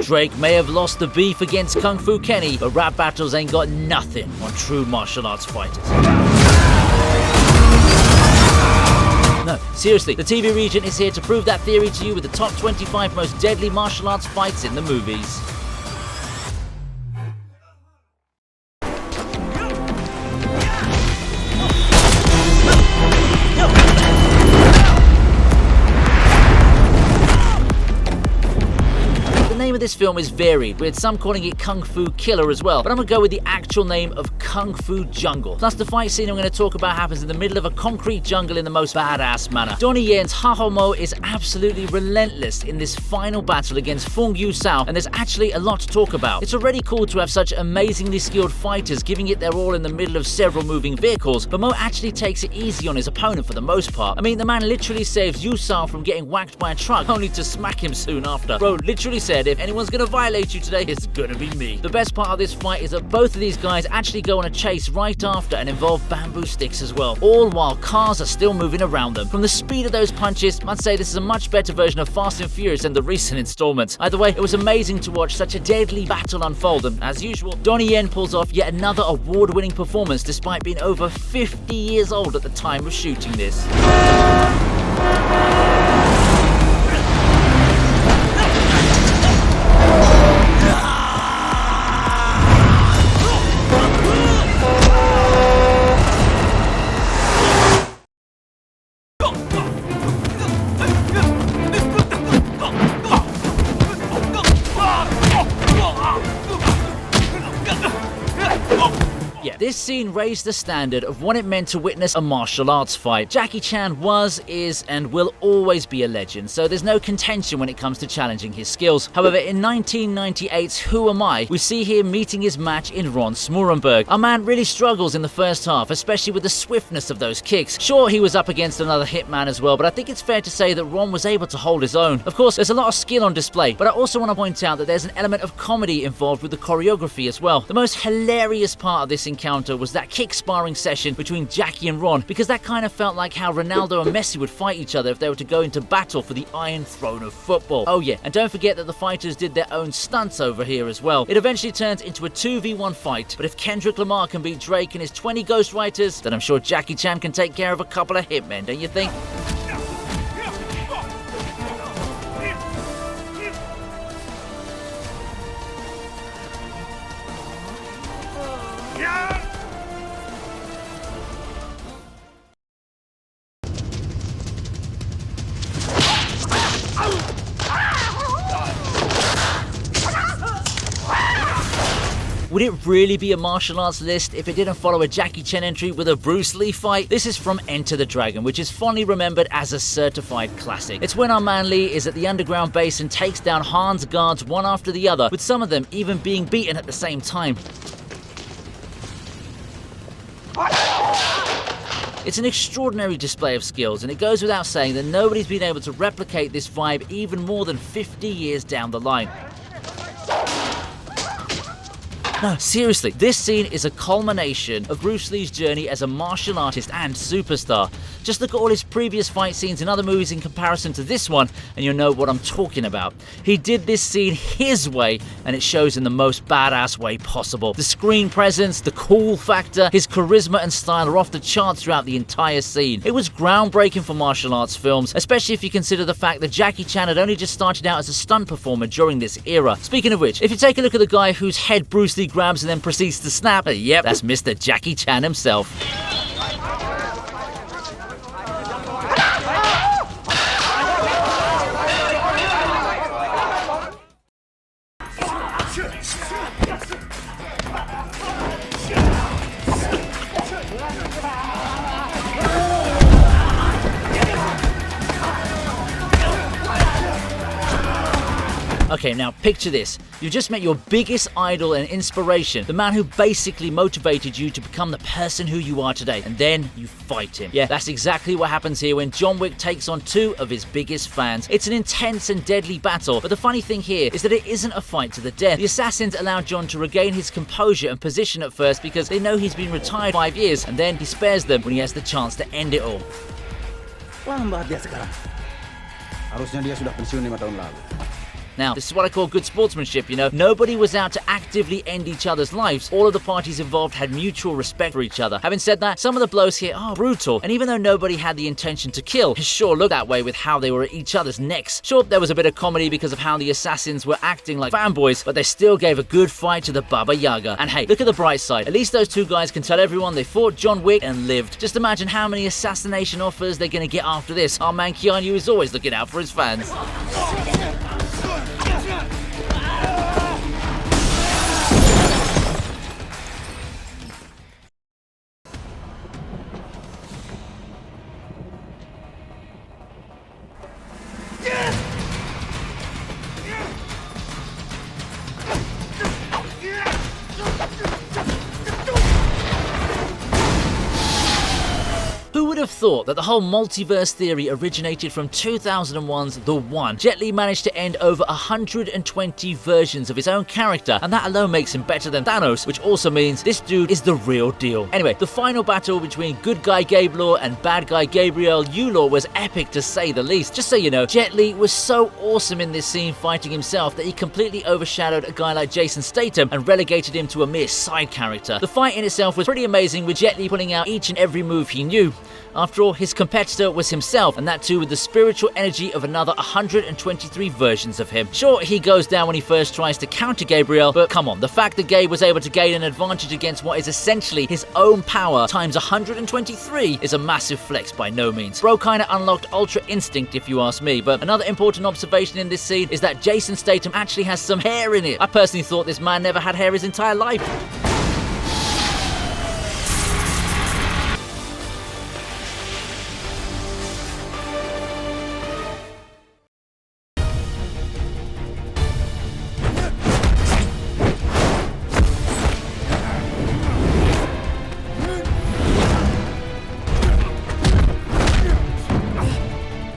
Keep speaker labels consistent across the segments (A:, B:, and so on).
A: Drake may have lost the beef against Kung Fu Kenny, but rap battles ain't got nothing on true martial arts fighters. No, seriously, the TV Regent is here to prove that theory to you with the top 25 most deadly martial arts fights in the movies. The name of this film is varied, with some calling it Kung Fu Killer as well, but I'm gonna go with the actual name of Kung Fu Jungle. Plus, the fight scene I'm gonna talk about happens in the middle of a concrete jungle in the most badass manner. Donnie Yen's Ha Ho Mo is absolutely relentless in this final battle against Fung Yu Sao, and there's actually a lot to talk about. It's already cool to have such amazingly skilled fighters giving it their all in the middle of several moving vehicles, but Mo actually takes it easy on his opponent for the most part. I mean, the man literally saves Yu Sao from getting whacked by a truck, only to smack him soon after. Bro literally said, if anyone's gonna violate you today, it's gonna be me. The best part of this fight is that both of these guys actually go on a chase right after and involve bamboo sticks as well, all while cars are still moving around them. From the speed of those punches, I'd say this is a much better version of Fast and Furious than the recent installments. Either way, it was amazing to watch such a deadly battle unfold, and as usual, Donnie Yen pulls off yet another award-winning performance despite being over 50 years old at the time of shooting this. This scene raised the standard of what it meant to witness a martial arts fight. Jackie Chan was, is, and will always be a legend, so there's no contention when it comes to challenging his skills. However, in 1998's Who Am I?, we see him meeting his match in Ron Smurenberg. Our man really struggles in the first half, especially with the swiftness of those kicks. Sure, he was up against another hitman as well, but I think it's fair to say that Ron was able to hold his own. Of course, there's a lot of skill on display, but I also want to point out that there's an element of comedy involved with the choreography as well. The most hilarious part of this encounter was that kick sparring session between Jackie and Ron, because that kind of felt like how Ronaldo and Messi would fight each other if they were to go into battle for the Iron Throne of football. Oh yeah, and don't forget that the fighters did their own stunts over here as well. It eventually turns into a 2v1 fight, but if Kendrick Lamar can beat Drake and his 20 ghostwriters, then I'm sure Jackie Chan can take care of a couple of hitmen, don't you think? Would it really be a martial arts list if it didn't follow a Jackie Chan entry with a Bruce Lee fight? This is from Enter the Dragon, which is fondly remembered as a certified classic. It's when our man Lee is at the underground base and takes down Han's guards one after the other, with some of them even being beaten at the same time. It's an extraordinary display of skills, and it goes without saying that nobody's been able to replicate this vibe even more than 50 years down the line. No, seriously, this scene is a culmination of Bruce Lee's journey as a martial artist and superstar. Just look at all his previous fight scenes in other movies in comparison to this one, and you'll know what I'm talking about. He did this scene his way, and it shows in the most badass way possible. The screen presence, the cool factor, his charisma and style are off the charts throughout the entire scene. It was groundbreaking for martial arts films, especially if you consider the fact that Jackie Chan had only just started out as a stunt performer during this era. Speaking of which, if you take a look at the guy whose head Bruce Lee grabs and then proceeds to snap, yep, that's Mr. Jackie Chan himself. Okay, now picture this. You just met your biggest idol and inspiration, the man who basically motivated you to become the person who you are today, and then you fight him. Yeah, that's exactly what happens here when John Wick takes on two of his biggest fans. It's an intense and deadly battle, but the funny thing here is that it isn't a fight to the death. The assassins allow John to regain his composure and position at first because they know he's been retired 5 years, and then he spares them when he has the chance to end it all.
B: Lambat dia sekarang. Harusnya dia sudah pensiun 5 tahun lalu.
A: Now, this is what I call good sportsmanship, you know. Nobody was out to actively end each other's lives. All of the parties involved had mutual respect for each other. Having said that, some of the blows here are brutal, and even though nobody had the intention to kill, it sure looked that way with how they were at each other's necks. Sure, there was a bit of comedy because of how the assassins were acting like fanboys, but they still gave a good fight to the Baba Yaga. And hey, look at the bright side. At least those two guys can tell everyone they fought John Wick and lived. Just imagine how many assassination offers they're gonna get after this. Our man Keanu is always looking out for his fans. Who would have thought that the whole multiverse theory originated from 2001's The One? Jet Li managed to end over 120 versions of his own character, and that alone makes him better than Thanos, which also means this dude is the real deal. Anyway, the final battle between good guy Gabe Law and bad guy Gabriel Yulaw was epic to say the least. Just so you know, Jet Li was so awesome in this scene fighting himself that he completely overshadowed a guy like Jason Statham and relegated him to a mere side character. The fight in itself was pretty amazing, with Jet Li pulling out each and every move he knew. After all, his competitor was himself, and that too with the spiritual energy of another 123 versions of him. Sure, he goes down when he first tries to counter Gabriel, but come on, the fact that Gabe was able to gain an advantage against what is essentially his own power times 123 is a massive flex by no means. Bro kinda unlocked Ultra Instinct if you ask me, but another important observation in this scene is that Jason Statham actually has some hair in it. I personally thought this man never had hair his entire life.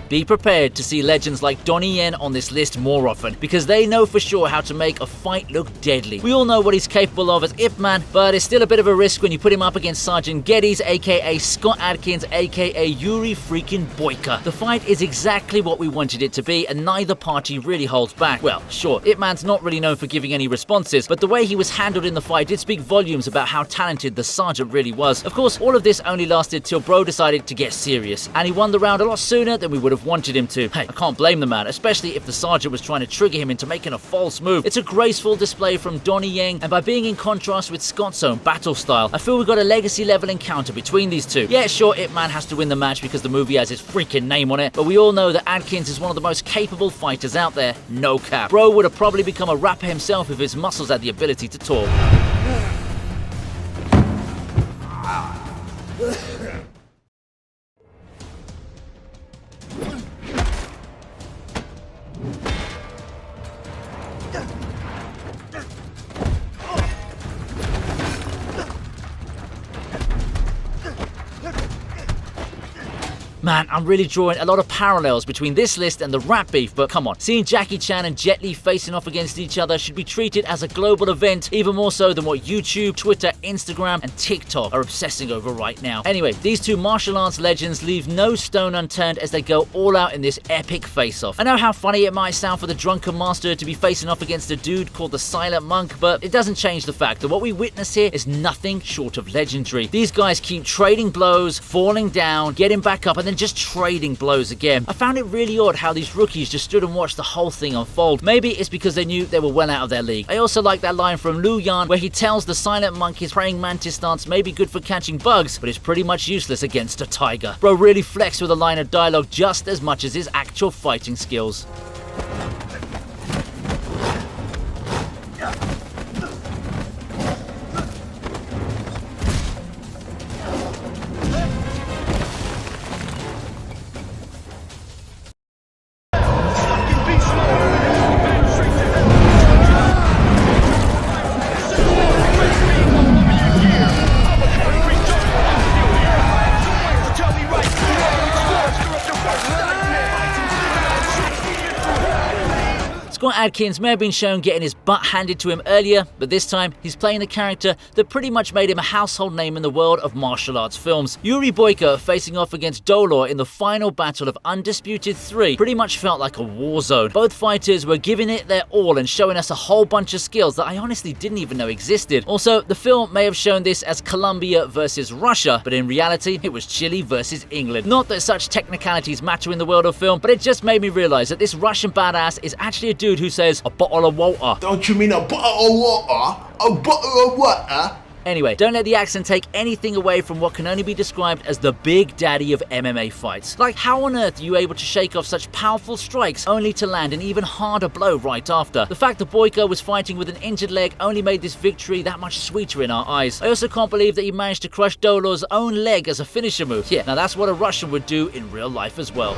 A: Be prepared to see legends like Donnie Yen on this list more often, because they know for sure how to make a fight look deadly. We all know what he's capable of as Ip Man, but it's still a bit of a risk when you put him up against Sergeant Geddes, aka Scott Adkins, aka Yuri freaking Boyka. The fight is exactly what we wanted it to be, and neither party really holds back. Well, sure, Ip Man's not really known for giving any responses, but the way he was handled in the fight did speak volumes about how talented the Sergeant really was. Of course, all of this only lasted till Bro decided to get serious, and he won the round a lot sooner than we would have wanted him to. Hey, I can't blame the man, especially if the Sergeant was trying to trigger him into making a false move. It's a graceful display from Donnie Yen, and by being in contrast with Scott's own battle style, I feel we got a legacy level encounter between these two. Yeah, sure, Ip Man has to win the match because the movie has his freaking name on it, but we all know that Adkins is one of the most capable fighters out there, no cap. Bro would have probably become a rapper himself if his muscles had the ability to talk. Man, I'm really drawing a lot of parallels between this list and the rap beef, but come on. Seeing Jackie Chan and Jet Li facing off against each other should be treated as a global event, even more so than what YouTube, Twitter, Instagram, and TikTok are obsessing over right now. Anyway, these two martial arts legends leave no stone unturned as they go all out in this epic face-off. I know how funny it might sound for the drunken master to be facing off against a dude called the Silent Monk, but it doesn't change the fact that what we witness here is nothing short of legendary. These guys keep trading blows, falling down, getting back up, and then just trading blows again. I found it really odd how these rookies just stood and watched the whole thing unfold. Maybe it's because they knew they were well out of their league. I also like that line from Liu Yan where he tells the Silent Monk his praying mantis stance may be good for catching bugs, but is pretty much useless against a tiger. Bro really flexed with a line of dialogue just as much as his actual fighting skills. Scott Adkins may have been shown getting his butt handed to him earlier, but this time he's playing a character that pretty much made him a household name in the world of martial arts films. Yuri Boyka facing off against Dolor in the final battle of Undisputed 3 pretty much felt like a war zone. Both fighters were giving it their all and showing us a whole bunch of skills that I honestly didn't even know existed. Also, the film may have shown this as Colombia versus Russia, but in reality it was Chile versus England. Not that such technicalities matter in the world of film, but it just made me realize that this Russian badass is actually a dude who says, "A bottle of water."
B: Don't you mean a bottle of water? A bottle of water?
A: Anyway, don't let the accent take anything away from what can only be described as the big daddy of MMA fights. Like, how on earth are you able to shake off such powerful strikes only to land an even harder blow right after? The fact that Boyka was fighting with an injured leg only made this victory that much sweeter in our eyes. I also can't believe that he managed to crush Dolor's own leg as a finisher move. Yeah, now that's what a Russian would do in real life as well.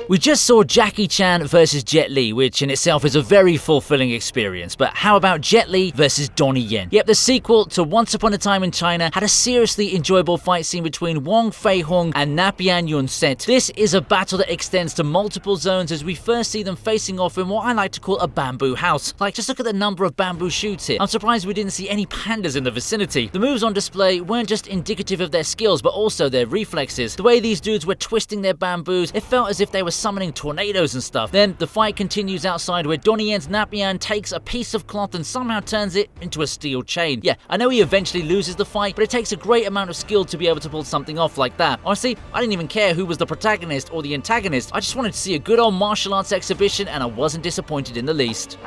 A: We just saw Jackie Chan versus Jet Li, which in itself is a very fulfilling experience, but how about Jet Li versus Donnie Yen? Yep, the sequel to Once Upon a Time in China had a seriously enjoyable fight scene between Wong Fei-hung and Napian Yun-set. This is a battle that extends to multiple zones as we first see them facing off in what I like to call a bamboo house. Like, just look at the number of bamboo shoots here. I'm surprised we didn't see any pandas in the vicinity. The moves on display weren't just indicative of their skills, but also their reflexes. The way these dudes were twisting their bamboos, it felt as if they were summoning tornadoes and stuff. Then the fight continues outside where Donnie Yen's Napian takes a piece of cloth and somehow turns it into a steel chain. Yeah, I know he eventually loses the fight, but it takes a great amount of skill to be able to pull something off like that. Honestly, I didn't even care who was the protagonist or the antagonist. I just wanted to see a good old martial arts exhibition and I wasn't disappointed in the least.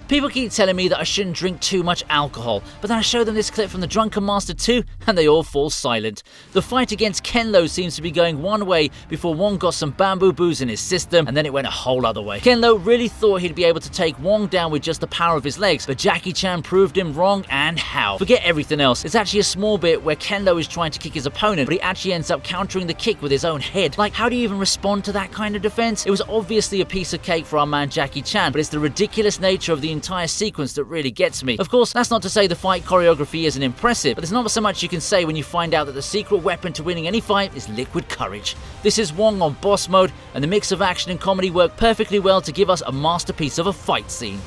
A: People keep telling me that I shouldn't drink too much alcohol, but then I show them this clip from the Drunken Master 2 and they all fall silent. The fight against Ken Lo seems to be going one way before Wong got some bamboo booze in his system and then it went a whole other way. Ken Lo really thought he'd be able to take Wong down with just the power of his legs, but Jackie Chan proved him wrong, and how. Forget everything else. It's actually a small bit where Ken Lo is trying to kick his opponent, but he actually ends up countering the kick with his own head. Like, how do you even respond to that kind of defense? It was obviously a piece of cake for our man Jackie Chan, but it's the ridiculous nature of the entire sequence that really gets me. Of course, that's not to say the fight choreography isn't impressive, but there's not so much you can say when you find out that the secret weapon to winning any fight is liquid courage. This is Wong on boss mode, and the mix of action and comedy worked perfectly well to give us a masterpiece of a fight scene.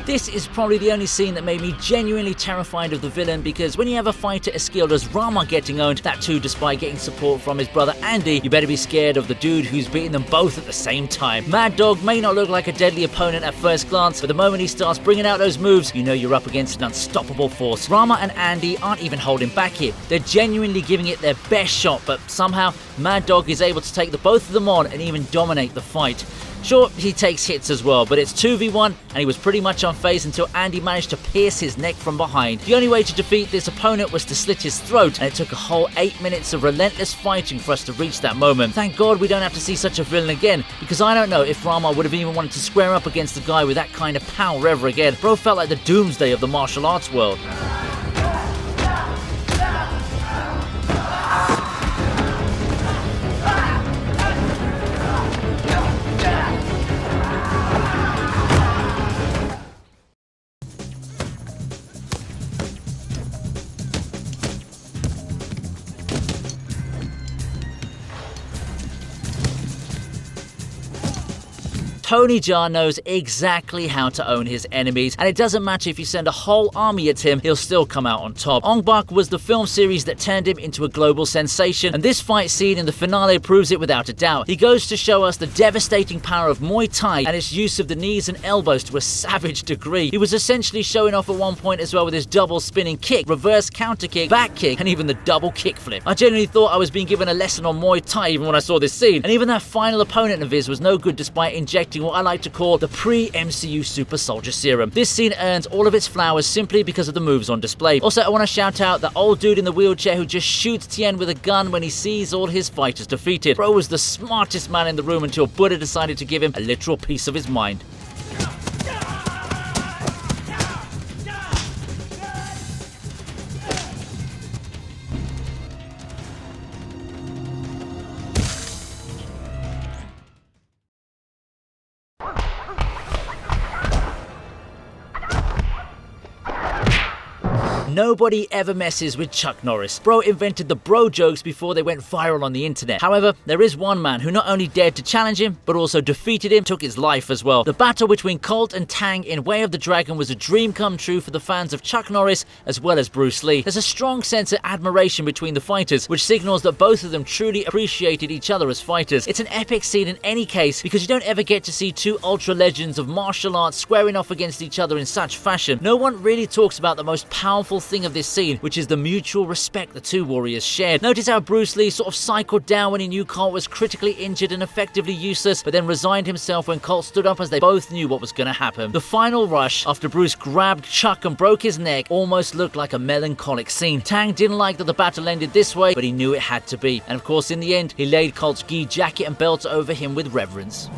A: This is probably the only scene that made me genuinely terrified of the villain, because when you have a fighter as skilled as Rama getting owned, that too despite getting support from his brother Andy, you better be scared of the dude who's beating them both at the same time. Mad Dog may not look like a deadly opponent at first glance, but the moment he starts bringing out those moves, you know you're up against an unstoppable force. Rama and Andy aren't even holding back here. They're genuinely giving it their best shot, but somehow Mad Dog is able to take the both of them on and even dominate the fight. Sure, he takes hits as well, but it's 2v1 and he was pretty much unfazed until Andy managed to pierce his neck from behind. The only way to defeat this opponent was to slit his throat, and it took a whole 8 minutes of relentless fighting for us to reach that moment. Thank God we don't have to see such a villain again, because I don't know if Rama would have even wanted to square up against a guy with that kind of power ever again. Bro felt like the doomsday of the martial arts world. Tony Jaa knows exactly how to own his enemies, and it doesn't matter if you send a whole army at him, he'll still come out on top. Ong Bak was the film series that turned him into a global sensation, and this fight scene in the finale proves it without a doubt. He goes to show us the devastating power of Muay Thai and its use of the knees and elbows to a savage degree. He was essentially showing off at one point as well with his double spinning kick, reverse counter kick, back kick, and even the double kickflip. I genuinely thought I was being given a lesson on Muay Thai even when I saw this scene, and even that final opponent of his was no good despite injecting what I like to call the pre-MCU Super Soldier Serum. This scene earns all of its flowers simply because of the moves on display. Also, I want to shout out that old dude in the wheelchair who just shoots Tien with a gun when he sees all his fighters defeated. Bro was the smartest man in the room until Buddha decided to give him a literal piece of his mind. Nobody ever messes with Chuck Norris. Bro invented the bro jokes before they went viral on the internet. However, there is one man who not only dared to challenge him, but also defeated him, took his life as well. The battle between Colt and Tang in Way of the Dragon was a dream come true for the fans of Chuck Norris as well as Bruce Lee. There's a strong sense of admiration between the fighters, which signals that both of them truly appreciated each other as fighters. It's an epic scene in any case, because you don't ever get to see two ultra legends of martial arts squaring off against each other in such fashion. No one really talks about the most powerful thing of this scene, which is the mutual respect the two warriors shared. Notice how Bruce Lee sort of cycled down when he knew Colt was critically injured and effectively useless, but then resigned himself when Colt stood up, as they both knew what was going to happen. The final rush, after Bruce grabbed Chuck and broke his neck, almost looked like a melancholic scene. Tang didn't like that the battle ended this way, but he knew it had to be. And of course, in the end, he laid Colt's gi jacket and belt over him with reverence.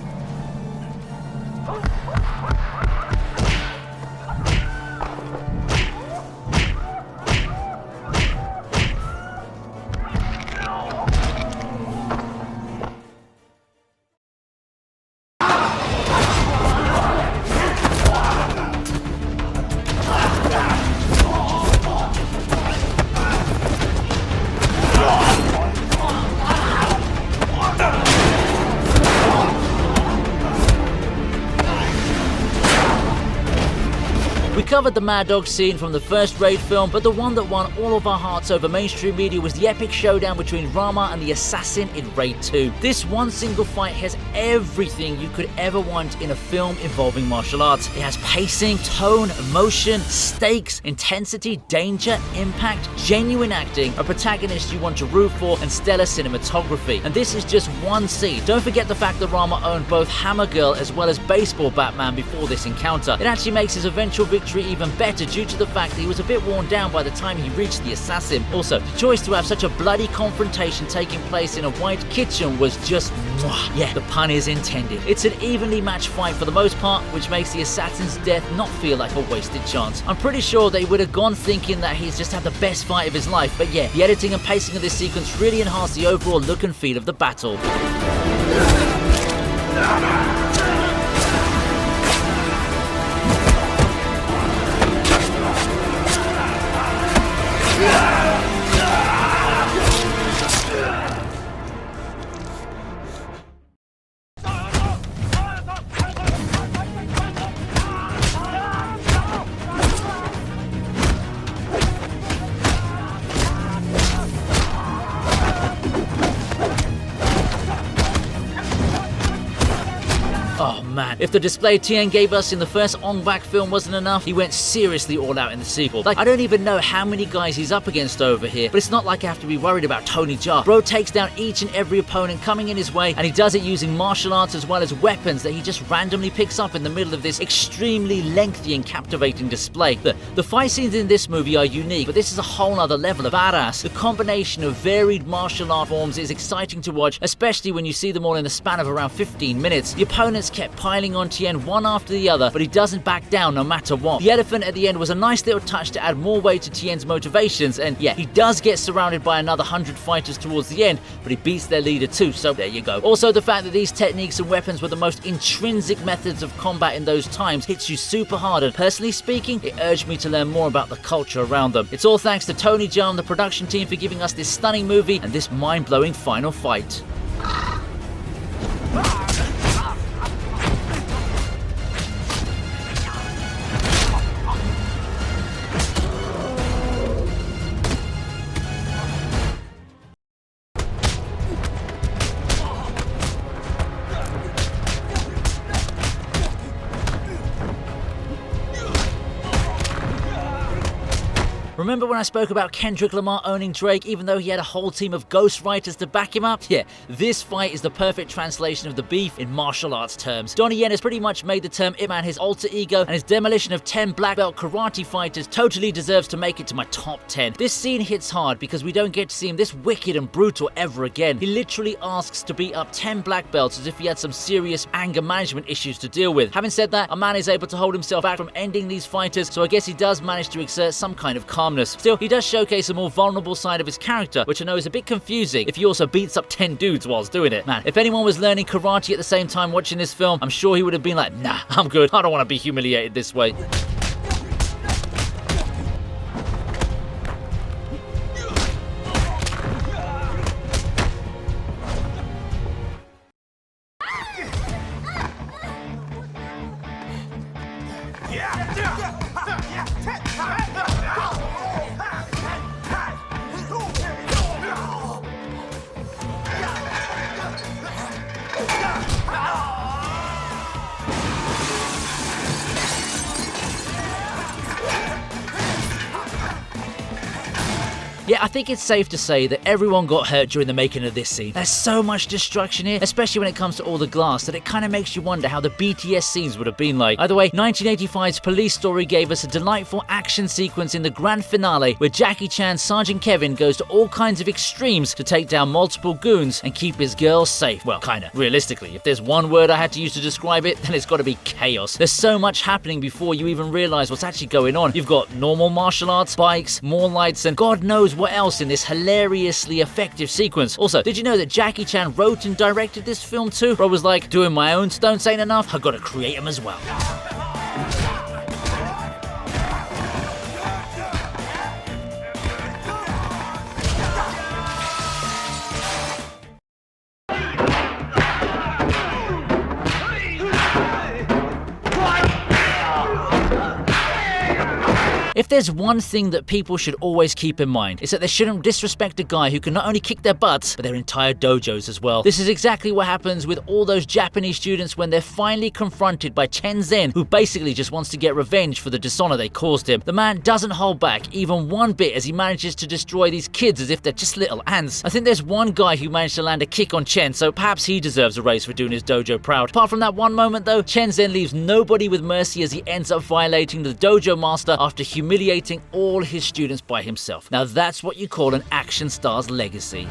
A: We covered the Mad Dog scene from the first Raid film, but the one that won all of our hearts over mainstream media was the epic showdown between Rama and the Assassin in Raid 2. This one single fight has everything you could ever want in a film involving martial arts. It has pacing, tone, emotion, stakes, intensity, danger, impact, genuine acting, a protagonist you want to root for, and stellar cinematography. And this is just one scene. Don't forget the fact that Rama owned both Hammer Girl as well as Baseball Batman before this encounter. It actually makes his eventual victory even better due to the fact that he was a bit worn down by the time he reached the assassin. Also, the choice to have such a bloody confrontation taking place in a white kitchen was just mwah. Yeah, the pun is intended. It's an evenly matched fight for the most part, which makes the assassin's death not feel like a wasted chance. I'm pretty sure they would have gone thinking that he's just had the best fight of his life, but yeah, the editing and pacing of this sequence really enhanced the overall look and feel of the battle. Oh man, if the display Tien gave us in the first Ong Bak film wasn't enough, he went seriously all out in the sequel. Like, I don't even know how many guys he's up against over here, but it's not like I have to be worried about Tony Jaa. Bro takes down each and every opponent coming in his way, and he does it using martial arts as well as weapons that he just randomly picks up in the middle of this extremely lengthy and captivating display. The fight scenes in this movie are unique, but this is a whole other level of badass. The combination of varied martial art forms is exciting to watch, especially when you see them all in the span of around 15 minutes. The opponents kept piling on Tien one after the other, but he doesn't back down no matter what. The elephant at the end was a nice little touch to add more weight to Tien's motivations, and yeah, he does get surrounded by another 100 fighters towards the end, but he beats their leader too, so there you go. Also, the fact that these techniques and weapons were the most intrinsic methods of combat in those times hits you super hard, and personally speaking, it urged me to learn more about the culture around them. It's all thanks to Tony Jaa and the production team for giving us this stunning movie and this mind-blowing final fight. Remember when I spoke about Kendrick Lamar owning Drake even though he had a whole team of ghostwriters to back him up? Yeah, this fight is the perfect translation of the beef in martial arts terms. Donnie Yen has pretty much made the term Ip Man his alter ego, and his demolition of 10 black belt karate fighters totally deserves to make it to my top 10. This scene hits hard because we don't get to see him this wicked and brutal ever again. He literally asks to beat up 10 black belts as if he had some serious anger management issues to deal with. Having said that, a man is able to hold himself back from ending these fighters, so I guess he does manage to exert some kind of calmness. Still, he does showcase a more vulnerable side of his character, which I know is a bit confusing if he also beats up 10 dudes whilst doing it. Man, if anyone was learning karate at the same time watching this film, I'm sure he would have been like, nah, I'm good. I don't want to be humiliated this way. Yeah, I think it's safe to say that everyone got hurt during the making of this scene. There's so much destruction here, especially when it comes to all the glass, that it kind of makes you wonder how the BTS scenes would have been like. Either way, 1985's Police Story gave us a delightful action sequence in the grand finale where Jackie Chan's Sergeant Kevin goes to all kinds of extremes to take down multiple goons and keep his girls safe. Well, kinda. Realistically, if there's one word I had to use to describe it, then it's gotta be chaos. There's so much happening before you even realize what's actually going on. You've got normal martial arts, bikes, more lights, and God knows what else in this hilariously effective sequence. Also, did you know that Jackie Chan wrote and directed this film too? Bro was like, doing my own stunts ain't enough, I gotta create them as well. If there's one thing that people should always keep in mind, it's that they shouldn't disrespect a guy who can not only kick their butts, but their entire dojos as well. This is exactly what happens with all those Japanese students when they're finally confronted by Chen Zhen, who basically just wants to get revenge for the dishonor they caused him. The man doesn't hold back even one bit as he manages to destroy these kids as if they're just little ants. I think there's one guy who managed to land a kick on Chen, so perhaps he deserves a raise for doing his dojo proud. Apart from that one moment though, Chen Zhen leaves nobody with mercy as he ends up violating the dojo master after humiliating all his students by himself. Now that's what you call an action star's legacy.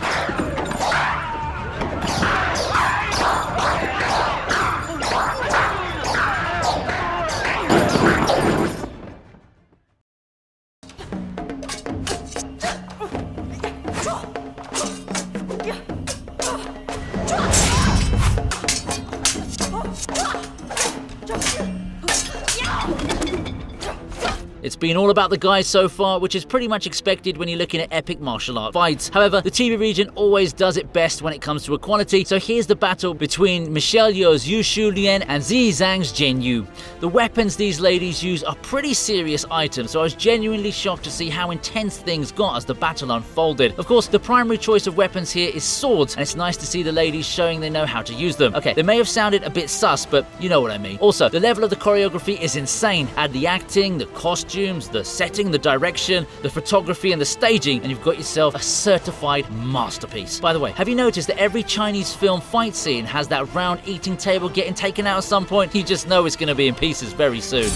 A: It's been all about the guys so far, which is pretty much expected when you're looking at epic martial art fights. However, the TV region always does it best when it comes to equality, so here's the battle between Michelle Yeoh's Yu Shu Lian and Zi Zhang's Jin Yu. The weapons these ladies use are pretty serious items, so I was genuinely shocked to see how intense things got as the battle unfolded. Of course, the primary choice of weapons here is swords, and it's nice to see the ladies showing they know how to use them. Okay, they may have sounded a bit sus, but you know what I mean. Also, the level of the choreography is insane. Add the acting, the costumes, the setting, the direction, the photography, and the staging, and you've got yourself a certified masterpiece. By the way, have you noticed that every Chinese film fight scene has that round eating table getting taken out at some point? You just know it's going to be in pieces very soon.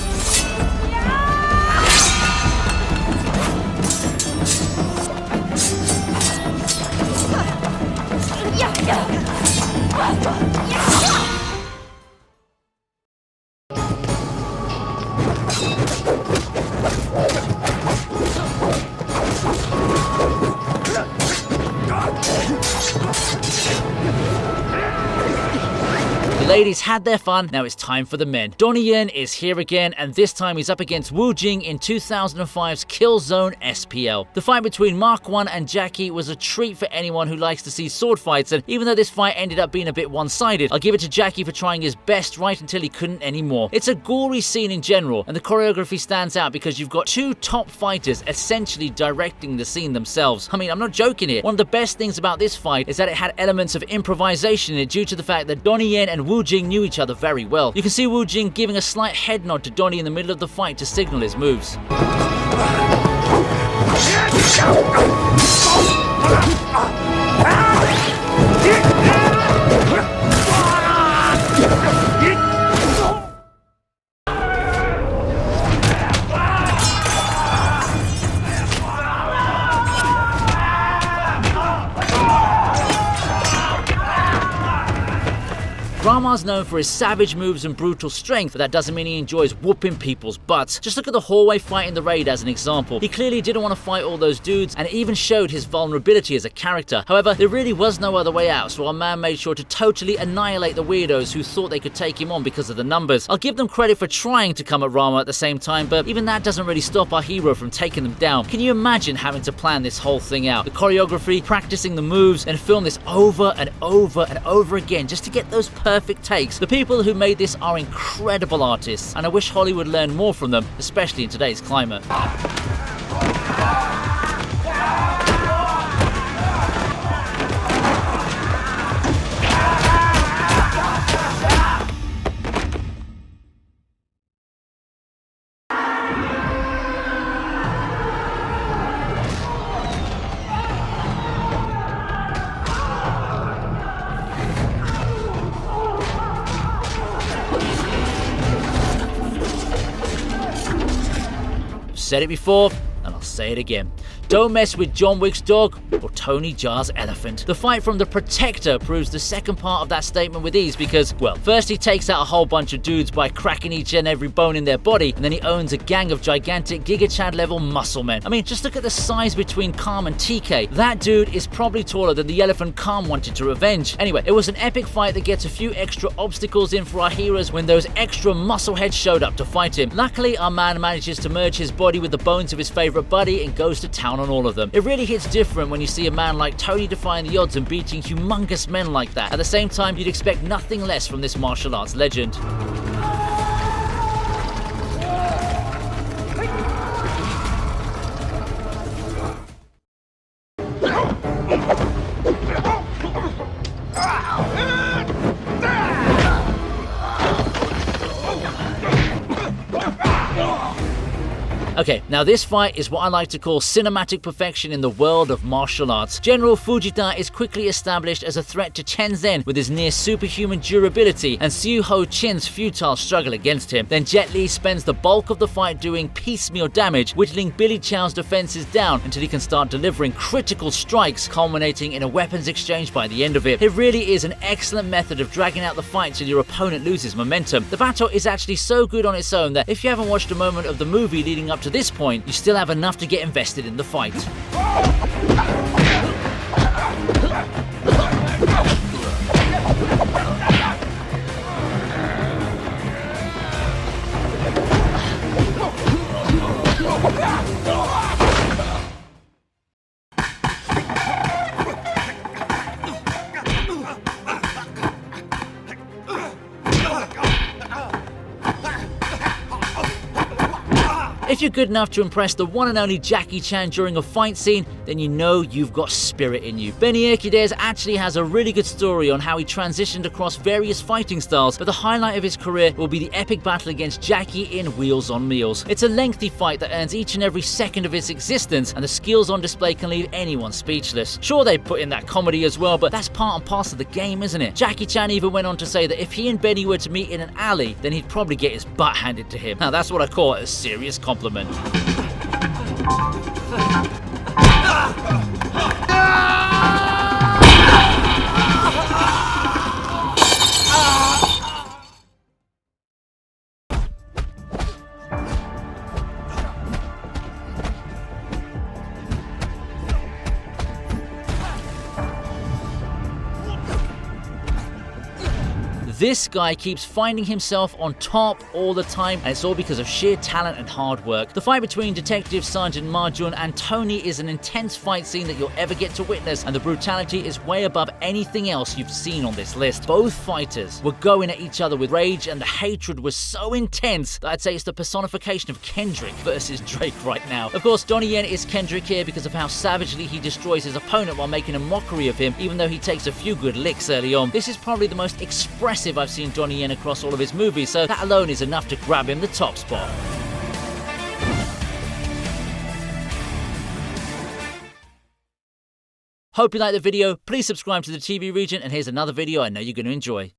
A: Ladies had their fun, now it's time for the men. Donnie Yen is here again, and this time he's up against Wu Jing in 2005's Killzone SPL. The fight between Mark 1 and Jackie was a treat for anyone who likes to see sword fights, and even though this fight ended up being a bit one-sided, I'll give it to Jackie for trying his best right until he couldn't anymore. It's a gory scene in general, and the choreography stands out because you've got two top fighters essentially directing the scene themselves. I mean, I'm not joking here. One of the best things about this fight is that it had elements of improvisation in it due to the fact that Donnie Yen and Wu Jing knew each other very well. You can see Wu Jing giving a slight head nod to Donnie in the middle of the fight to signal his moves. Rama's known for his savage moves and brutal strength, but that doesn't mean he enjoys whooping people's butts. Just look at the hallway fight in the raid as an example. He clearly didn't want to fight all those dudes, and it even showed his vulnerability as a character. However, there really was no other way out, so our man made sure to totally annihilate the weirdos who thought they could take him on because of the numbers. I'll give them credit for trying to come at Rama at the same time, but even that doesn't really stop our hero from taking them down. Can you imagine having to plan this whole thing out? The choreography, practicing the moves, and film this over and over and over again just to get those perfect takes. The people who made this are incredible artists, and I wish Hollywood learned more from them, especially in today's climate. Said it before, and I'll say it again. Don't mess with John Wick's dog or Tony Jaa's elephant. The fight from the Protector proves the second part of that statement with ease because, well, first he takes out a whole bunch of dudes by cracking each and every bone in their body, and then he owns a gang of gigantic Giga Chad level muscle men. I mean, just look at the size between Calm and TK. That dude is probably taller than the elephant Calm wanted to revenge. Anyway, it was an epic fight that gets a few extra obstacles in for our heroes when those extra muscle heads showed up to fight him. Luckily, our man manages to merge his body with the bones of his favorite buddy and goes to town on all of them. It really hits different when you see a man like Tony defying the odds and beating humongous men like that. At the same time, you'd expect nothing less from this martial arts legend. Okay, now this fight is what I like to call cinematic perfection in the world of martial arts. General Fujita is quickly established as a threat to Chen Zhen with his near superhuman durability and Xiu Ho Qin's futile struggle against him. Then Jet Li spends the bulk of the fight doing piecemeal damage, whittling Billy Chow's defenses down until he can start delivering critical strikes, culminating in a weapons exchange by the end of it. It really is an excellent method of dragging out the fight till your opponent loses momentum. The battle is actually so good on its own that if you haven't watched a moment of the movie leading up to this point, you still have enough to get invested in the fight. If you're good enough to impress the one and only Jackie Chan during a fight scene, then you know you've got spirit in you. Benny Urquidez actually has a really good story on how he transitioned across various fighting styles, but the highlight of his career will be the epic battle against Jackie in Wheels on Meals. It's a lengthy fight that earns each and every second of its existence, and the skills on display can leave anyone speechless. Sure, they put in that comedy as well, but that's part and parcel of the game, isn't it? Jackie Chan even went on to say that if he and Benny were to meet in an alley, then he'd probably get his butt handed to him. Now that's what I call a serious compliment. This guy keeps finding himself on top all the time, and it's all because of sheer talent and hard work. The fight between Detective Sergeant Marjun and Tony is an intense fight scene that you'll ever get to witness, and the brutality is way above anything else you've seen on this list. Both fighters were going at each other with rage, and the hatred was so intense that I'd say it's the personification of Kendrick versus Drake right now. Of course, Donnie Yen is Kendrick here because of how savagely he destroys his opponent while making a mockery of him, even though he takes a few good licks early on. This is probably the most expressive I've seen Donnie Yen across all of his movies, so that alone is enough to grab him the top spot. Hope you liked the video. Please subscribe to the TV Regent, and here's another video I know you're going to enjoy.